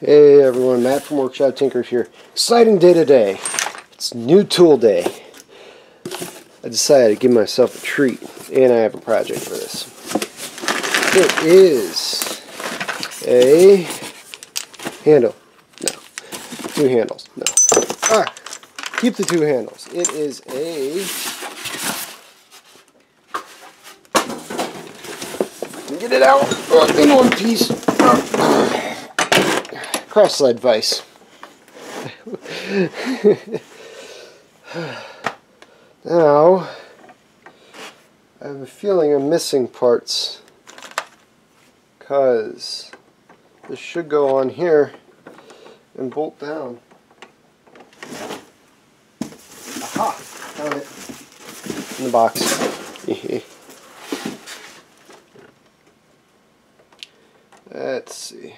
Hey everyone, Matt from Workshop Tinkerers here. Exciting day today. It's new tool day. I decided to give myself a treat, and I have a project for this. It is a handle. No. Two handles. No. Keep the two handles. It is a... Get it out in one piece. Cross slide vise. Now, I have a feeling I'm missing parts because this should go on here and bolt down. Aha! Found it in the box. Let's see.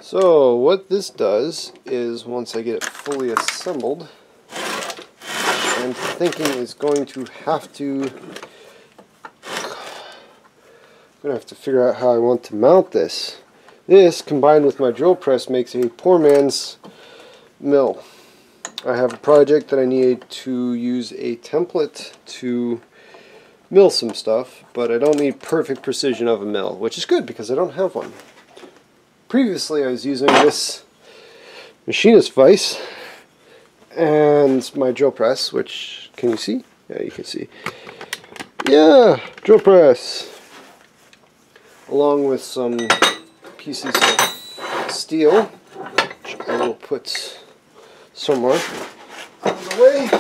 So what this does is, once I get it fully assembled, I'm thinking is going to have to figure out how I want to mount this. This, combined with my drill press, makes a poor man's mill. I have a project that I need to use a template to mill some stuff, but I don't need perfect precision of a mill, which is good because I don't have one. Previously I was using this machinist vise and my drill press, which, can you see? Yeah, you can see. Yeah, drill press. Along with some pieces of steel, which I will put somewhere out of the way.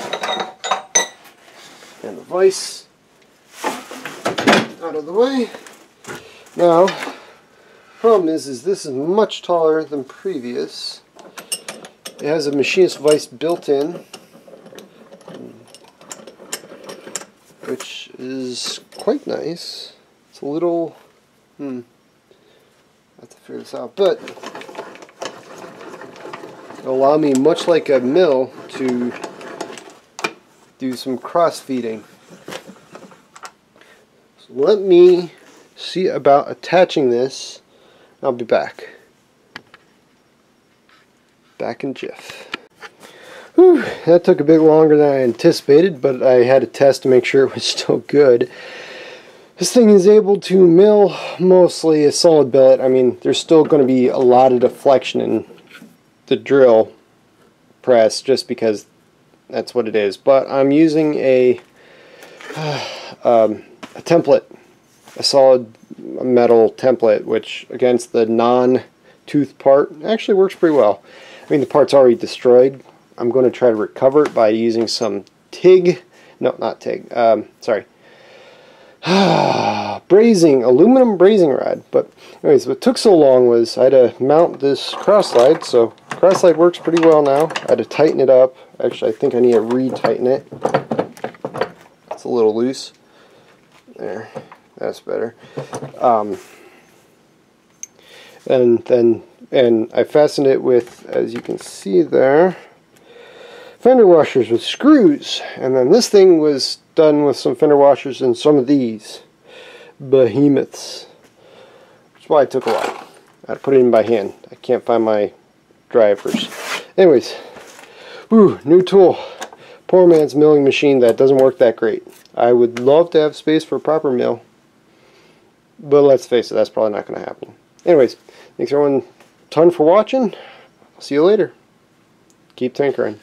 And the vise out of the way. Now, problem is this is much taller than previous. It has a machinist vise built in, which is quite nice. It's a little, I have to figure this out, but it'll allow me, much like a mill, to do some cross feeding. So let me see about attaching this. I'll be back. Back in jiff. Whew, that took a bit longer than I anticipated, but I had to test to make sure it was still good. This thing is able to mill mostly a solid billet. I mean, there's still going to be a lot of deflection in the drill press just because that's what it is. But I'm using a template, a solid metal template, which against the non-tooth part actually works pretty well. I mean, the part's already destroyed. I'm going to try to recover it by using some TIG, no, not TIG, sorry, aluminum brazing rod. But anyways, what took so long was I had to mount this cross slide. So cross slide works pretty well now. I had to tighten it up. Actually, I think I need to re-tighten it. It's a little loose. There. That's better. And I fastened it with, as you can see there, fender washers with screws. And then this thing was done with some fender washers and some of these behemoths. Which is why it took a while. I had to put it in by hand. I can't find my drivers. Anyways, new tool. Poor man's milling machine that doesn't work that great. I would love to have space for a proper mill, but let's face it, that's probably not going to happen. Anyways, thanks everyone a ton for watching. I'll see you later. Keep tinkering.